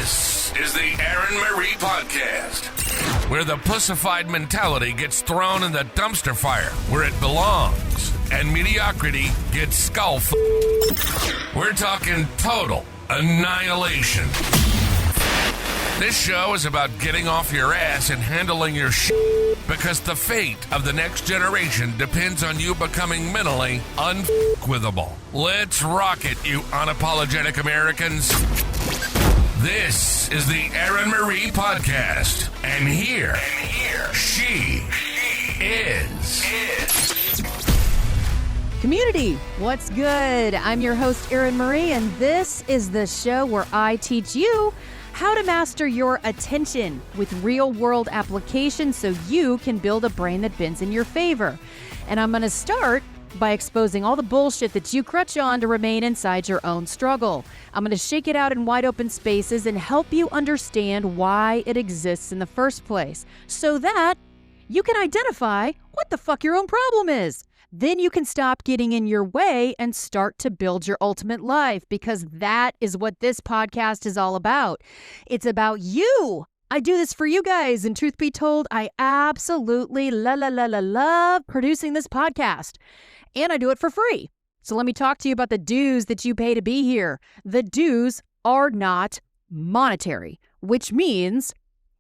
This is the Erin Marie Podcast, where the pussified mentality gets thrown in the dumpster fire where it belongs, and mediocrity gets We're talking total annihilation. This show is about getting off your ass and handling your shit, because the fate of the next generation depends on you becoming mentally unfuckwithable. Let's rock it, you unapologetic Americans. This is the Erin Marie Podcast, and here she is. Community, what's good? I'm your host, Erin Marie, and this is the show where I teach you how to master your attention with real-world applications so you can build a brain that bends in your favor. And I'm going to start by exposing all the bullshit that you crutch on to remain inside your own struggle. I'm going to shake it out in wide open spaces and help you understand why it exists in the first place so that you can identify what the fuck your own problem is. Then you can stop getting in your way and start to build your ultimate life, because that is what this podcast is all about. It's about you. I do this for you guys, and truth be told, I absolutely love producing this podcast. And I do it for free. So let me talk to you about the dues that you pay to be here. The dues are not monetary, which means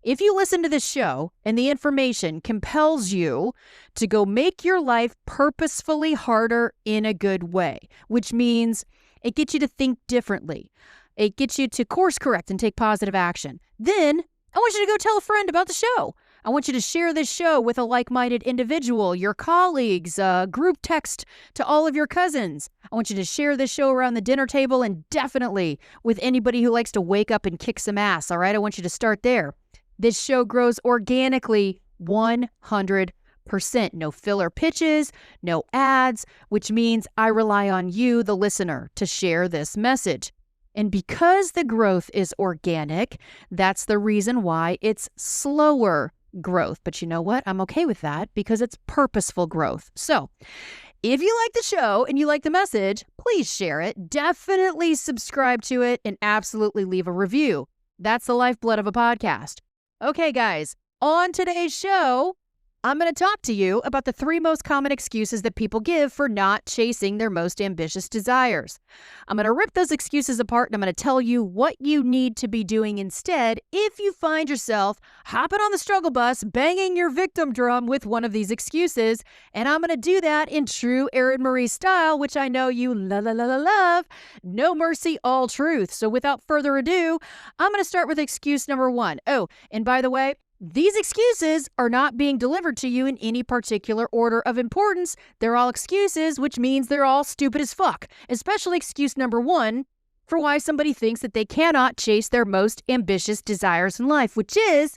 if you listen to this show and the information compels you to go make your life purposefully harder in a good way, which means it gets you to think differently. It gets you to course correct and take positive action. Then I want you to go tell a friend about the show. I want you to share this show with a like-minded individual, your colleagues, group text to all of your cousins. I want you to share this show around the dinner table, and definitely with anybody who likes to wake up and kick some ass, all right? I want you to start there. This show grows organically 100%. No filler pitches, no ads, which means I rely on you, the listener, to share this message. And because the growth is organic, that's the reason why it's slower growth. But you know what? I'm okay with that because it's purposeful growth. So if you like the show and you like the message, please share it. Definitely subscribe to it and absolutely leave a review. That's the lifeblood of a podcast. Okay, guys, on today's show, I'm going to talk to you about the 3 most common excuses that people give for not chasing their most ambitious desires. I'm going to rip those excuses apart, and I'm going to tell you what you need to be doing instead if you find yourself hopping on the struggle bus, banging your victim drum with one of these excuses. And I'm going to do that in true Erin Marie style, which I know you love. No mercy, all truth. So without further ado, I'm going to start with excuse number 1. Oh, and by the way, these excuses are not being delivered to you in any particular order of importance. They're all excuses, which means they're all stupid as fuck. Especially excuse number 1 for why somebody thinks that they cannot chase their most ambitious desires in life, which is,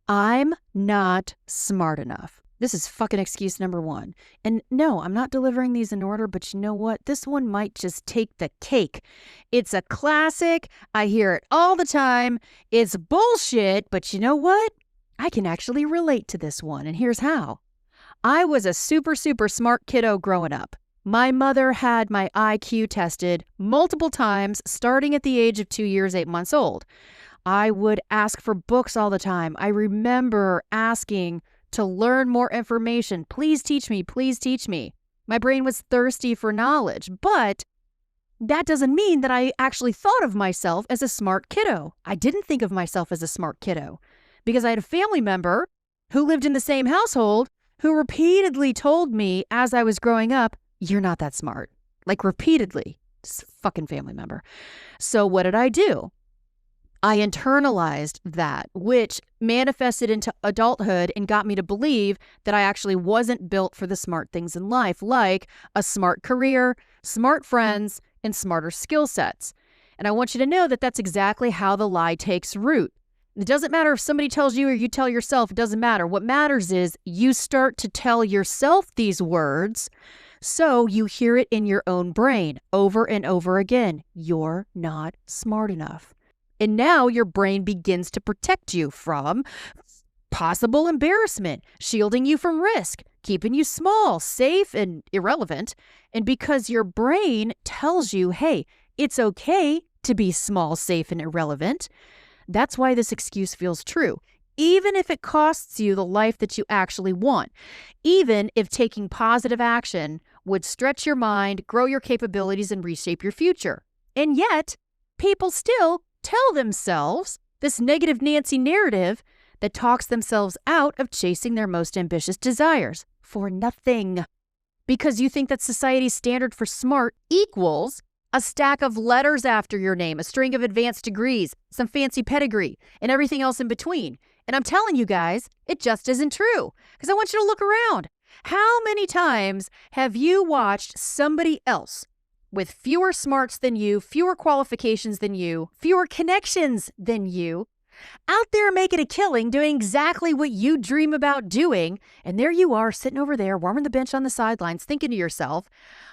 I'm not smart enough. This is fucking excuse number 1. And no, I'm not delivering these in order, but you know what? This one might just take the cake. It's a classic. I hear it all the time. It's bullshit, but you know what? I can actually relate to this one, and here's how. I was a super smart kiddo growing up. My mother had my IQ tested multiple times, starting at the age of 2 years, 8 months old. I would ask for books all the time. I remember asking to learn more information. Please teach me, please teach me. My brain was thirsty for knowledge, but that doesn't mean that I actually thought of myself as a smart kiddo. I didn't think of myself as a smart kiddo because I had a family member who lived in the same household who repeatedly told me as I was growing up, you're not that smart. Like repeatedly. Just fucking family member. So what did I do? I internalized that, which manifested into adulthood and got me to believe that I actually wasn't built for the smart things in life, like a smart career, smart friends, and smarter skill sets. And I want you to know that that's exactly how the lie takes root. It doesn't matter if somebody tells you or you tell yourself, it doesn't matter. What matters is you start to tell yourself these words so you hear it in your own brain over and over again. You're not smart enough. And now your brain begins to protect you from possible embarrassment, shielding you from risk, keeping you small, safe, and irrelevant. And because your brain tells you, hey, it's okay to be small, safe, and irrelevant, That's why this excuse feels true, even if it costs you the life that you actually want, even if taking positive action would stretch your mind, grow your capabilities, and reshape your future. And yet, people still tell themselves this negative Nancy narrative that talks themselves out of chasing their most ambitious desires for nothing. Because you think that society's standard for smart equals a stack of letters after your name, a string of advanced degrees, some fancy pedigree, and everything else in between. And I'm telling you guys, it just isn't true. Because I want you to look around. How many times have you watched somebody else with fewer smarts than you, fewer qualifications than you, fewer connections than you, out there making a killing, doing exactly what you dream about doing, and there you are sitting over there, warming the bench on the sidelines, thinking to yourself,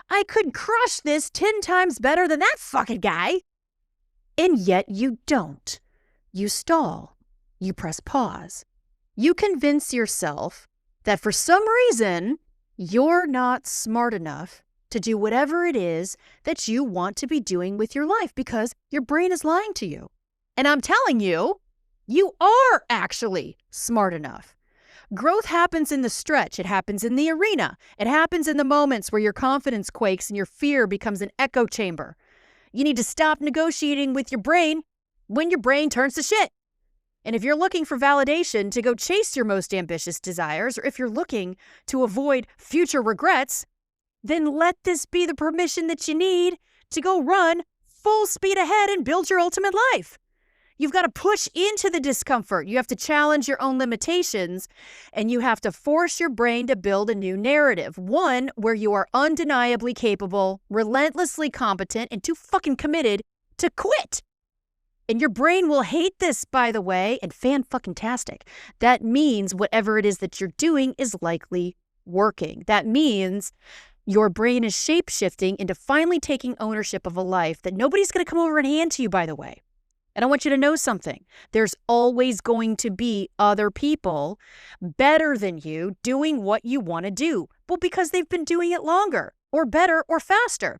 I could crush this 10 times better than that fucking guy. And yet you don't. You stall. You press pause. You convince yourself that for some reason, you're not smart enough to do whatever it is that you want to be doing with your life because your brain is lying to you. And I'm telling you, you are actually smart enough. Growth happens in the stretch. It happens in the arena. It happens in the moments where your confidence quakes and your fear becomes an echo chamber. You need to stop negotiating with your brain when your brain turns to shit. And if you're looking for validation to go chase your most ambitious desires, or if you're looking to avoid future regrets, then let this be the permission that you need to go run full speed ahead and build your ultimate life. You've got to push into the discomfort. You have to challenge your own limitations, and you have to force your brain to build a new narrative. One where you are undeniably capable, relentlessly competent, and too fucking committed to quit. And your brain will hate this, by the way, and fan-fucking-tastic. That means whatever it is that you're doing is likely working. That means your brain is shape-shifting into finally taking ownership of a life that nobody's going to come over and hand to you, by the way. And I want you to know something. There's always going to be other people better than you doing what you want to do. Well, because they've been doing it longer, or better, or faster.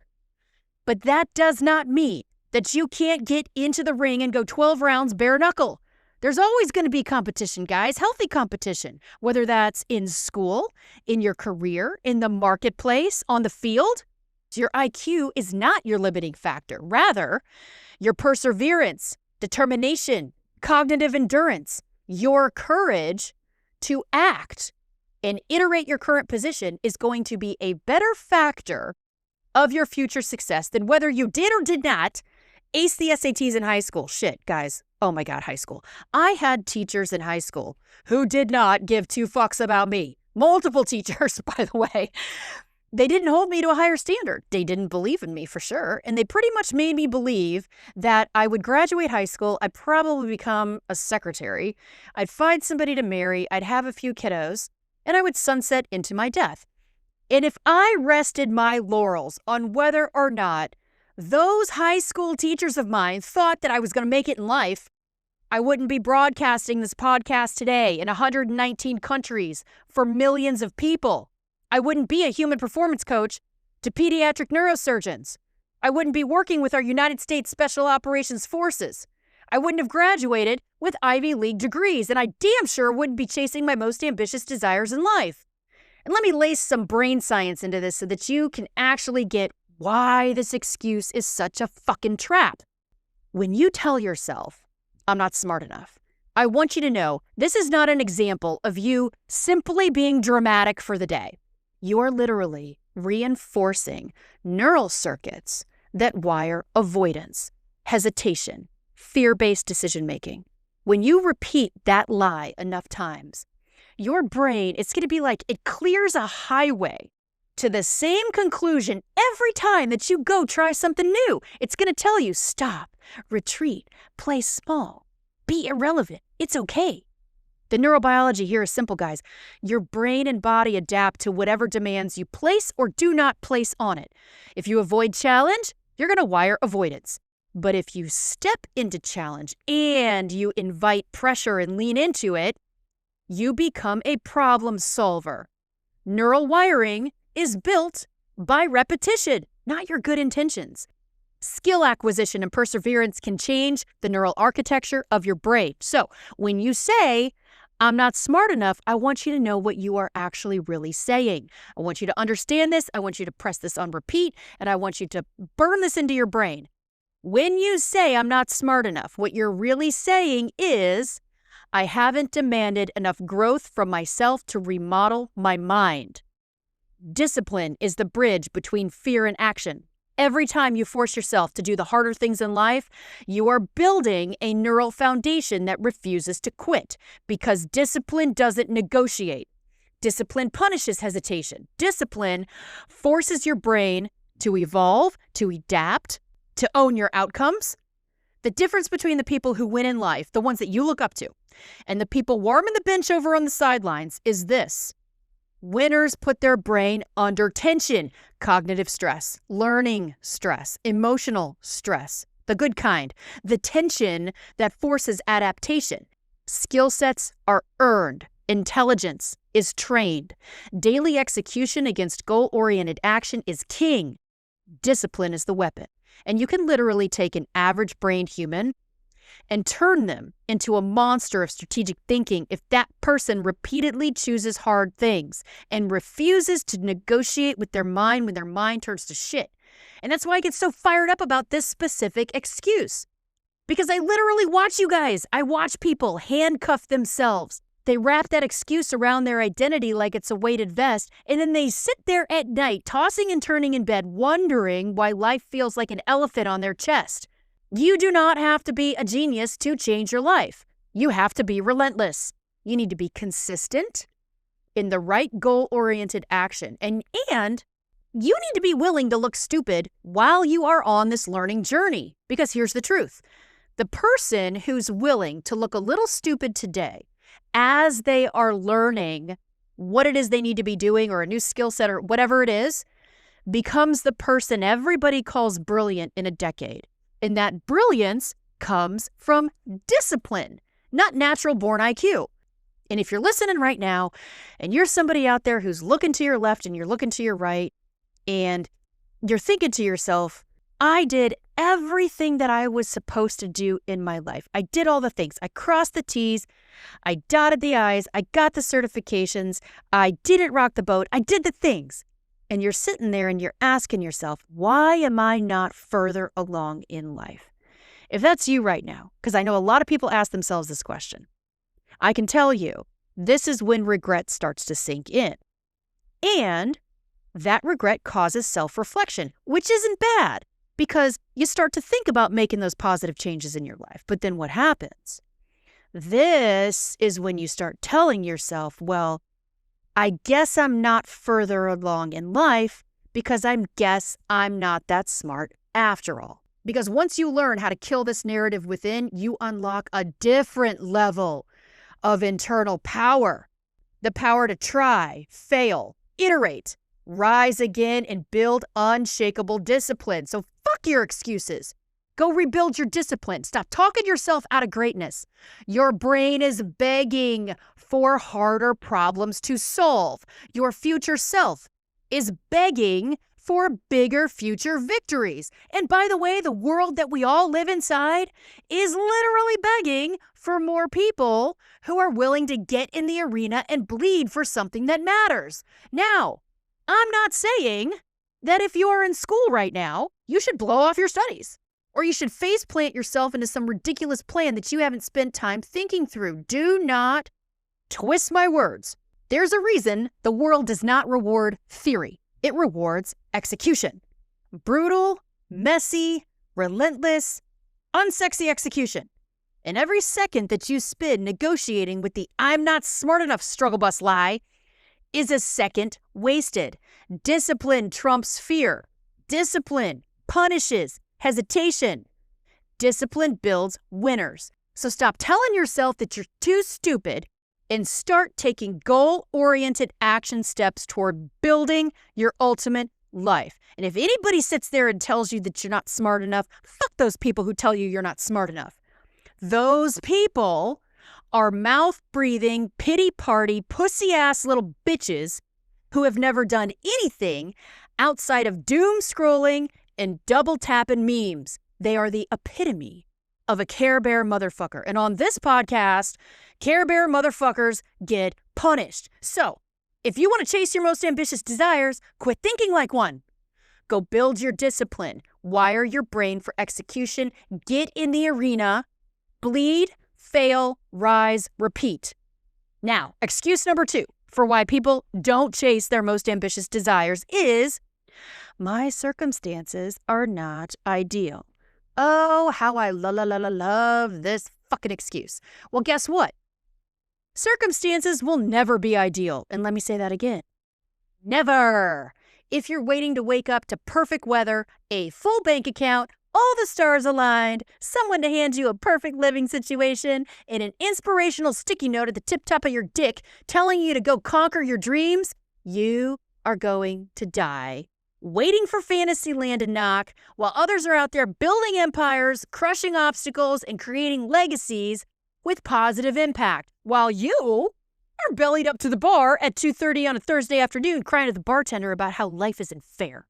But that does not mean that you can't get into the ring and go 12 rounds bare knuckle. There's always going to be competition, guys, healthy competition, whether that's in school, in your career, in the marketplace, on the field. Your IQ is not your limiting factor. Rather, your perseverance, determination, cognitive endurance, your courage to act and iterate your current position is going to be a better factor of your future success than whether you did or did not ace the SATs in high school. Shit, guys. Oh my God, high school. I had teachers in high school who did not give two fucks about me. Multiple teachers, by the way. They didn't hold me to a higher standard. They didn't believe in me for sure. And they pretty much made me believe that I would graduate high school. I'd probably become a secretary. I'd find somebody to marry. I'd have a few kiddos. And I would sunset into my death. And if I rested my laurels on whether or not those high school teachers of mine thought that I was going to make it in life, I wouldn't be broadcasting this podcast today in 119 countries for millions of people. I wouldn't be a human performance coach to pediatric neurosurgeons. I wouldn't be working with our United States Special Operations Forces. I wouldn't have graduated with Ivy League degrees, and I damn sure wouldn't be chasing my most ambitious desires in life. And let me lace some brain science into this so that you can actually get why this excuse is such a fucking trap. When you tell yourself, I'm not smart enough, I want you to know this is not an example of you simply being dramatic for the day. You are literally reinforcing neural circuits that wire avoidance, hesitation, fear-based decision-making. When you repeat that lie enough times, your brain, it's going to be like it clears a highway to the same conclusion every time that you go try something new. It's going to tell you, stop, retreat, play small, be irrelevant. It's okay. The neurobiology here is simple, guys. Your brain and body adapt to whatever demands you place or do not place on it. If you avoid challenge, you're going to wire avoidance. But if you step into challenge and you invite pressure and lean into it, you become a problem solver. Neural wiring is built by repetition, not your good intentions. Skill acquisition and perseverance can change the neural architecture of your brain. So when you say, I'm not smart enough, I want you to know what you are actually really saying. I want you to understand this. I want you to press this on repeat, and I want you to burn this into your brain. When you say, I'm not smart enough, what you're really saying is, I haven't demanded enough growth from myself to remodel my mind. Discipline is the bridge between fear and action. Every time you force yourself to do the harder things in life, you are building a neural foundation that refuses to quit because discipline doesn't negotiate. Discipline punishes hesitation. Discipline forces your brain to evolve, to adapt, to own your outcomes. The difference between the people who win in life, the ones that you look up to, and the people warming the bench over on the sidelines is this. Winners put their brain under tension, cognitive stress, learning stress, emotional stress, the good kind, the tension that forces adaptation. Skill sets are earned. Intelligence is trained. Daily execution against goal-oriented action is king. Discipline is the weapon. And you can literally take an average-brained human and turn them into a monster of strategic thinking if that person repeatedly chooses hard things and refuses to negotiate with their mind when their mind turns to shit. And that's why I get so fired up about this specific excuse. Because I literally watch you guys. I watch people handcuff themselves. They wrap that excuse around their identity like it's a weighted vest, and then they sit there at night, tossing and turning in bed, wondering why life feels like an elephant on their chest. You do not have to be a genius to change your life. You have to be relentless. You need to be consistent in the right goal-oriented action. And you need to be willing to look stupid while you are on this learning journey. Because here's the truth. The person who's willing to look a little stupid today as they are learning what it is they need to be doing or a new skill set or whatever it is, becomes the person everybody calls brilliant in a decade. And that brilliance comes from discipline, not natural born IQ. And if you're listening right now and you're somebody out there who's looking to your left and you're looking to your right and you're thinking to yourself, I did everything that I was supposed to do in my life. I did all the things. I crossed the T's. I dotted the I's. I got the certifications. I didn't rock the boat. I did the things. And you're sitting there and you're asking yourself, why am I not further along in life? If that's you right now, because I know a lot of people ask themselves this question, I can tell you, this is when regret starts to sink in. And that regret causes self-reflection, which isn't bad because you start to think about making those positive changes in your life. But then what happens? This is when you start telling yourself, well, I guess I'm not further along in life because I guess I'm not that smart after all. Because once you learn how to kill this narrative within, you unlock a different level of internal power. The power to try, fail, iterate, rise again, and build unshakable discipline. So fuck your excuses. Go rebuild your discipline. Stop talking yourself out of greatness. Your brain is begging for harder problems to solve. Your future self is begging for bigger future victories. And by the way, the world that we all live inside is literally begging for more people who are willing to get in the arena and bleed for something that matters. Now, I'm not saying that if you are in school right now, you should blow off your studies. Or you should faceplant yourself into some ridiculous plan that you haven't spent time thinking through. Do not twist my words. There's a reason the world does not reward theory. It rewards execution. Brutal, messy, relentless, unsexy execution. And every second that you spend negotiating with the I'm not smart enough struggle bus lie is a second wasted. Discipline trumps fear. Discipline punishes hesitation. Discipline builds winners. So stop telling yourself that you're too stupid and start taking goal-oriented action steps toward building your ultimate life. And if anybody sits there and tells you that you're not smart enough, fuck those people who tell you you're not smart enough. Those people are mouth-breathing, pity-party, pussy-ass little bitches who have never done anything outside of doom scrolling and double tapping memes. They are the epitome of a Care Bear motherfucker. And on this podcast, Care Bear motherfuckers get punished. So, if you want to chase your most ambitious desires, quit thinking like one. Go build your discipline. Wire your brain for execution. Get in the arena. Bleed, fail, rise, repeat. Now, excuse number 2 for why people don't chase their most ambitious desires is, my circumstances are not ideal. Oh, how I love this fucking excuse. Well, guess what? Circumstances will never be ideal. And let me say that again. Never. If you're waiting to wake up to perfect weather, a full bank account, all the stars aligned, someone to hand you a perfect living situation, and an inspirational sticky note at the tip top of your dick telling you to go conquer your dreams, you are going to die waiting for Fantasyland to knock while others are out there building empires, crushing obstacles, and creating legacies with positive impact, while you are bellied up to the bar at 2:30 on a Thursday afternoon crying to the bartender about how life isn't fair.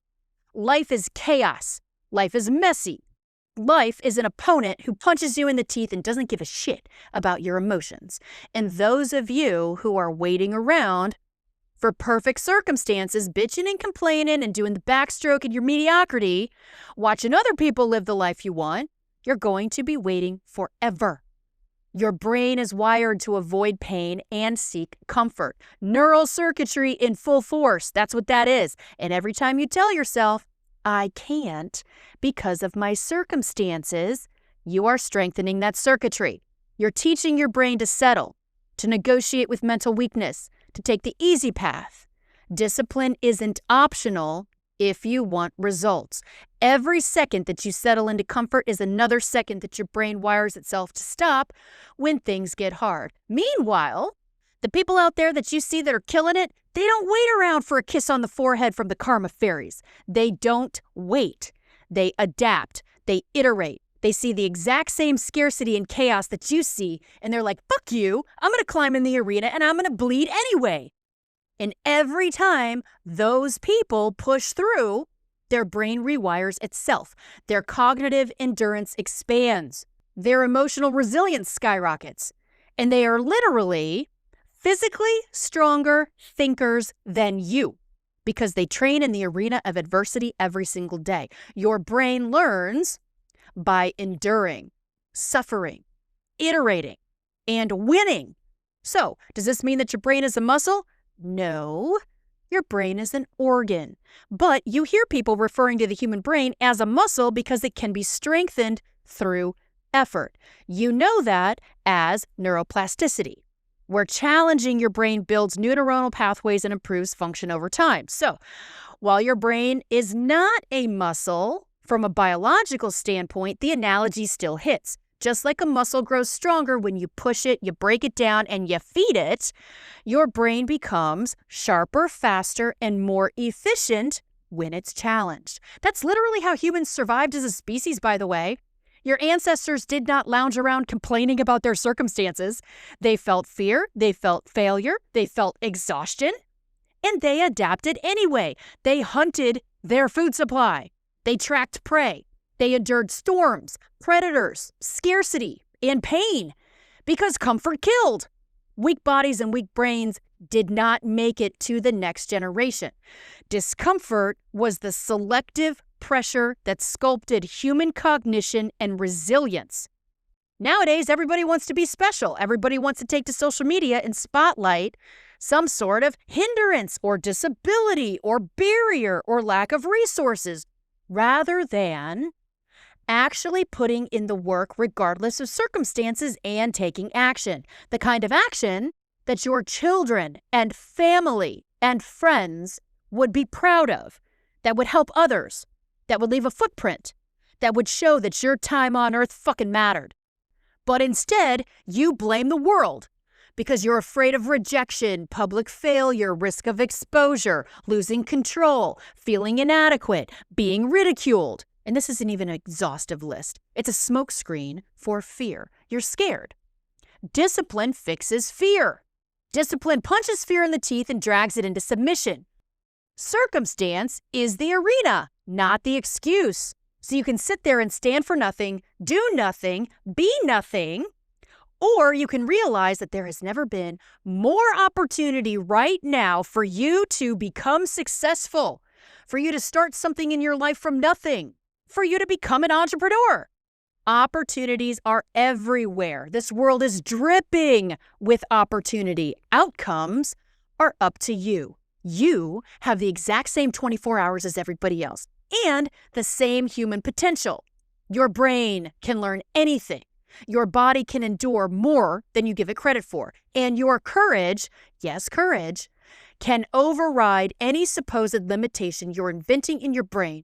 Life is chaos. Life is messy. Life is an opponent who punches you in the teeth and doesn't give a shit about your emotions. And those of you who are waiting around for perfect circumstances, bitching and complaining and doing the backstroke in your mediocrity, watching other people live the life you want, you're going to be waiting forever. Your brain is wired to avoid pain and seek comfort. Neural circuitry in full force. That's what that is. And every time you tell yourself, I can't because of my circumstances, you are strengthening that circuitry. You're teaching your brain to settle, to negotiate with mental weakness, to take the easy path. Discipline isn't optional if you want results. Every second that you settle into comfort is another second that your brain wires itself to stop when things get hard. Meanwhile, the people out there that you see that are killing it, they don't wait around for a kiss on the forehead from the karma fairies. They don't wait. They adapt. They iterate. They see the exact same scarcity and chaos that you see, and they're like, fuck you, I'm going to climb in the arena and I'm going to bleed anyway. And every time those people push through, their brain rewires itself. Their cognitive endurance expands. Their emotional resilience skyrockets. And they are literally physically stronger thinkers than you because they train in the arena of adversity every single day. Your brain learns by enduring, suffering, iterating, and winning. So, does this mean that your brain is a muscle? No, your brain is an organ. But you hear people referring to the human brain as a muscle because it can be strengthened through effort. You know that as neuroplasticity, where challenging your brain builds new neuronal pathways and improves function over time. So, while your brain is not a muscle, from a biological standpoint, the analogy still hits. Just like a muscle grows stronger when you push it, you break it down, and you feed it, your brain becomes sharper, faster, and more efficient when it's challenged. That's literally how humans survived as a species, by the way. Your ancestors did not lounge around complaining about their circumstances. They felt fear, they felt failure, they felt exhaustion, and they adapted anyway. They hunted their food supply. They tracked prey. They endured storms, predators, scarcity, and pain because comfort killed. Weak bodies and weak brains did not make it to the next generation. Discomfort was the selective pressure that sculpted human cognition and resilience. Nowadays, everybody wants to be special. Everybody wants to take to social media and spotlight some sort of hindrance or disability or barrier or lack of resources, rather than actually putting in the work regardless of circumstances and taking action. The kind of action that your children and family and friends would be proud of, that would help others, that would leave a footprint, that would show that your time on earth fucking mattered. But instead, you blame the world because you're afraid of rejection, public failure, risk of exposure, losing control, feeling inadequate, being ridiculed. And this isn't even an exhaustive list. It's a smokescreen for fear. You're scared. Discipline fixes fear. Discipline punches fear in the teeth and drags it into submission. Circumstance is the arena. not the excuse. So you can sit there and stand for nothing, do nothing, be nothing, or you can realize that there has never been more opportunity right now for you to become successful, for you to start something in your life from nothing, for you to become an entrepreneur. Opportunities are everywhere. This world is dripping with opportunity. Outcomes are up to you. You have the exact same 24 hours as everybody else and the same human potential. Your brain can learn anything. Your body can endure more than you give it credit for. And your courage, yes, courage, can override any supposed limitation you're inventing in your brain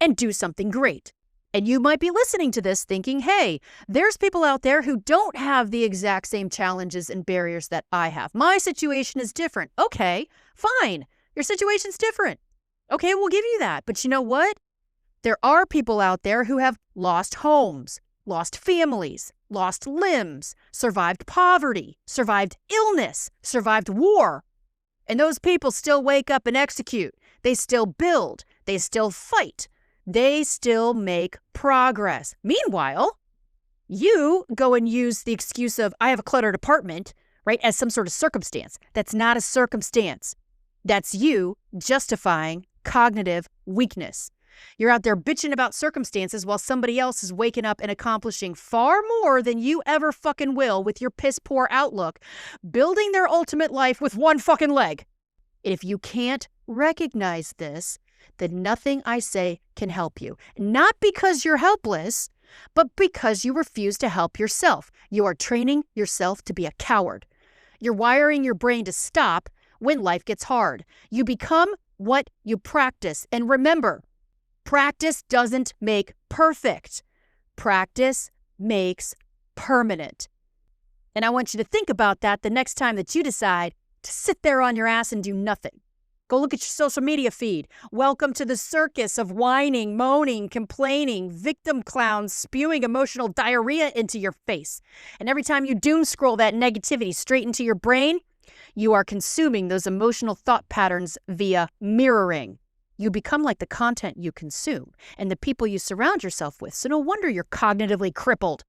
and do something great. And you might be listening to this thinking, hey, there's people out there who don't have the exact same challenges and barriers that I have. My situation is different. Okay, fine. Your situation's different. Okay, we'll give you that. But you know what? There are people out there who have lost homes, lost families, lost limbs, survived poverty, survived illness, survived war. And those people still wake up and execute. They still build. They still fight. They still make progress. Meanwhile, you go and use the excuse of, I have a cluttered apartment, right, as some sort of circumstance. That's not a circumstance. That's you justifying cognitive weakness. You're out there bitching about circumstances while somebody else is waking up and accomplishing far more than you ever fucking will with your piss poor outlook, building their ultimate life with one fucking leg. And if you can't recognize this, then nothing I say can help you. Not because you're helpless, but because you refuse to help yourself. You are training yourself to be a coward. You're wiring your brain to stop when life gets hard. You become what you practice. And remember, practice doesn't make perfect. Practice makes permanent. And I want you to think about that the next time that you decide to sit there on your ass and do nothing. Go look at your social media feed. Welcome to the circus of whining, moaning, complaining, victim clowns spewing emotional diarrhea into your face. And every time you doom scroll that negativity straight into your brain, you are consuming those emotional thought patterns via mirroring. You become like the content you consume and the people you surround yourself with. So no wonder you're cognitively crippled.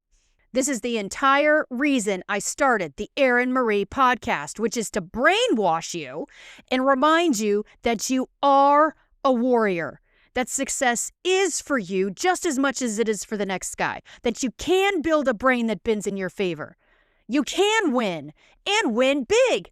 This is the entire reason I started the Erin Marie podcast, which is to brainwash you and remind you that you are a warrior, that success is for you just as much as it is for the next guy, that you can build a brain that bends in your favor. You can win and win big.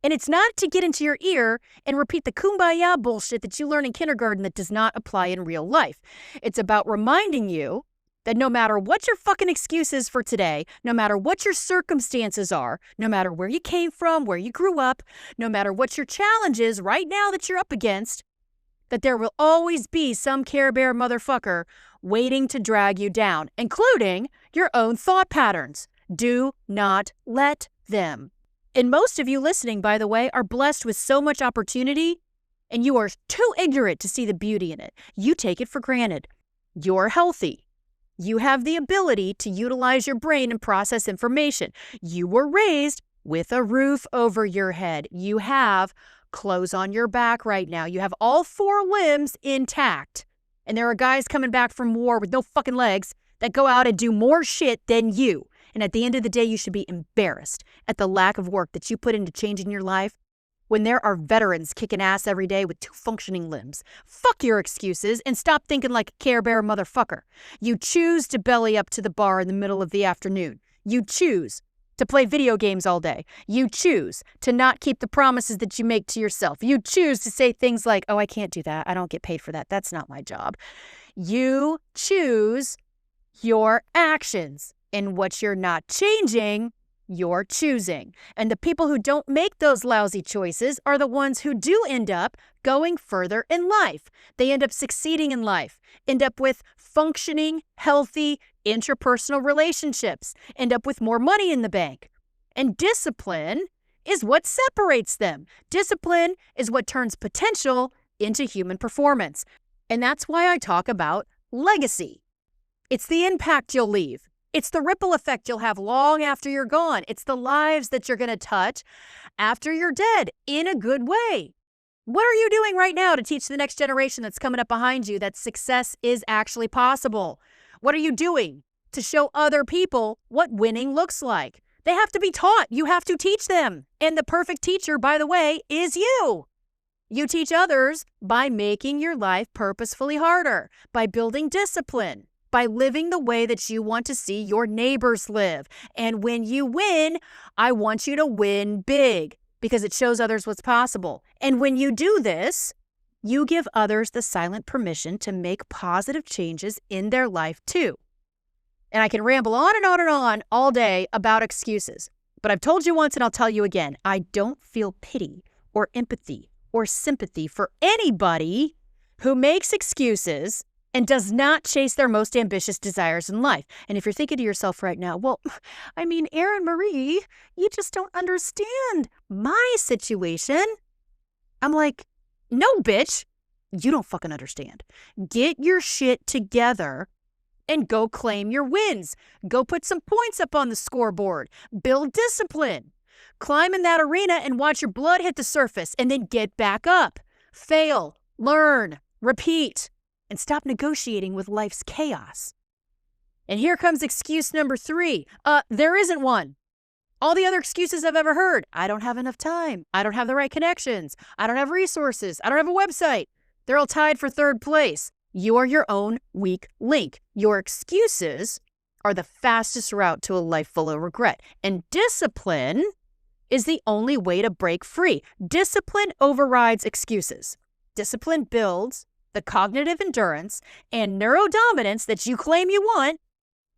And it's not to get into your ear and repeat the kumbaya bullshit that you learn in kindergarten that does not apply in real life. It's about reminding you that no matter what your fucking excuse is for today, no matter what your circumstances are, no matter where you came from, where you grew up, no matter what your challenge is right now that you're up against, that there will always be some Care Bear motherfucker waiting to drag you down, including your own thought patterns. Do not let them. And most of you listening, by the way, are blessed with so much opportunity, and you are too ignorant to see the beauty in it. You take it for granted. You're healthy. You have the ability to utilize your brain and process information. You were raised with a roof over your head. You have clothes on your back right now. You have all 4 limbs intact. And there are guys coming back from war with no fucking legs that go out and do more shit than you. And at the end of the day, you should be embarrassed at the lack of work that you put into changing your life when there are veterans kicking ass every day with 2 functioning limbs. Fuck your excuses and stop thinking like a Care Bear motherfucker. You choose to belly up to the bar in the middle of the afternoon. You choose to play video games all day. You choose to not keep the promises that you make to yourself. You choose to say things like, oh, I can't do that. I don't get paid for that. That's not my job. You choose your actions. And what you're not changing, you're choosing. And the people who don't make those lousy choices are the ones who do end up going further in life. They end up succeeding in life, end up with functioning, healthy, interpersonal relationships, end up with more money in the bank. And discipline is what separates them. Discipline is what turns potential into human performance. And that's why I talk about legacy. It's the impact you'll leave. It's the ripple effect you'll have long after you're gone. It's the lives that you're going to touch after you're dead in a good way. What are you doing right now to teach the next generation that's coming up behind you that success is actually possible? What are you doing to show other people what winning looks like? They have to be taught. You have to teach them. And the perfect teacher, by the way, is you. You teach others by making your life purposefully harder, by building discipline, by living the way that you want to see your neighbors live. And when you win, I want you to win big because it shows others what's possible. And when you do this, you give others the silent permission to make positive changes in their life too. And I can ramble on and on and on all day about excuses. But I've told you once and I'll tell you again, I don't feel pity or empathy or sympathy for anybody who makes excuses and does not chase their most ambitious desires in life. And if you're thinking to yourself right now, well, I mean, Erin Marie, you just don't understand my situation. I'm like, no, bitch, you don't fucking understand. Get your shit together and go claim your wins. Go put some points up on the scoreboard. Build discipline. Climb in that arena and watch your blood hit the surface and then get back up. Fail, learn, repeat, and stop negotiating with life's chaos. And here comes excuse number 3. There isn't one. All the other excuses I've ever heard. I don't have enough time. I don't have the right connections. I don't have resources. I don't have a website. They're all tied for third place. You are your own weak link. Your excuses are the fastest route to a life full of regret. And discipline is the only way to break free. Discipline overrides excuses. Discipline builds the cognitive endurance and neurodominance that you claim you want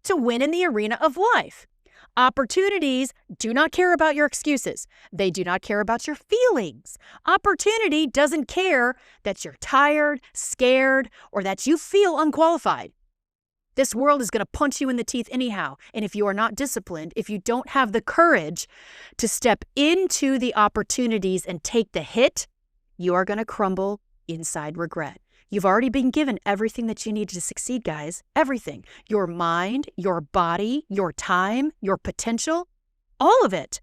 to win in the arena of life. Opportunities do not care about your excuses. They do not care about your feelings. Opportunity doesn't care that you're tired, scared, or that you feel unqualified. This world is going to punch you in the teeth anyhow. And if you are not disciplined, if you don't have the courage to step into the opportunities and take the hit, you are going to crumble inside regret. You've already been given everything that you need to succeed, guys. Everything. Your mind, your body, your time, your potential, all of it.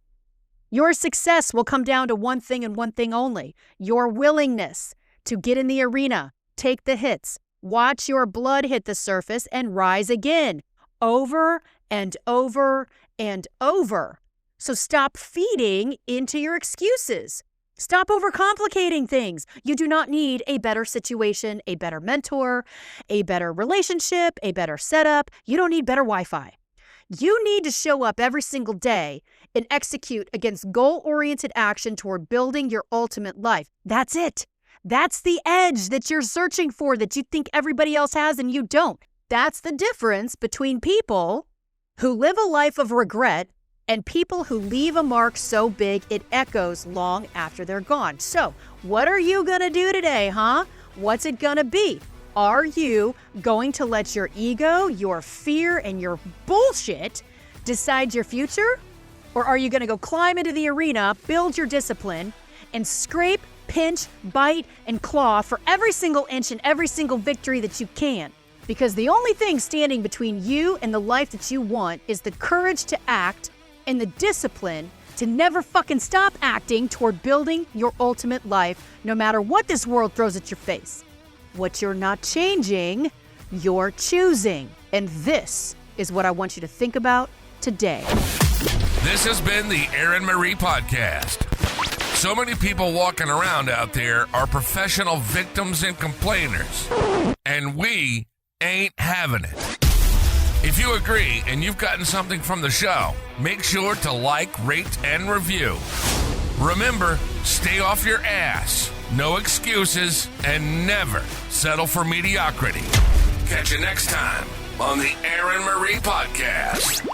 Your success will come down to one thing and one thing only. Your willingness to get in the arena, take the hits, watch your blood hit the surface and rise again, over and over and over. So stop feeding into your excuses. Stop overcomplicating things. You do not need a better situation, a better mentor, a better relationship, a better setup. You don't need better Wi-Fi. You need to show up every single day and execute against goal-oriented action toward building your ultimate life. That's it. That's the edge that you're searching for that you think everybody else has and you don't. That's the difference between people who live a life of regret and people who leave a mark so big it echoes long after they're gone. So, what are you gonna do today, huh? What's it gonna be? Are you going to let your ego, your fear, and your bullshit decide your future? Or are you gonna go climb into the arena, build your discipline, and scrape, pinch, bite, and claw for every single inch and every single victory that you can? Because the only thing standing between you and the life that you want is the courage to act and the discipline to never fucking stop acting toward building your ultimate life, no matter what this world throws at your face. What you're not changing, you're choosing. And this is what I want you to think about today. This has been the Erin Marie Podcast. So many people walking around out there are professional victims and complainers, and we ain't having it. If you agree and you've gotten something from the show, make sure to like, rate, and review. Remember, stay off your ass, no excuses, and never settle for mediocrity. Catch you next time on the Erin Marie Podcast.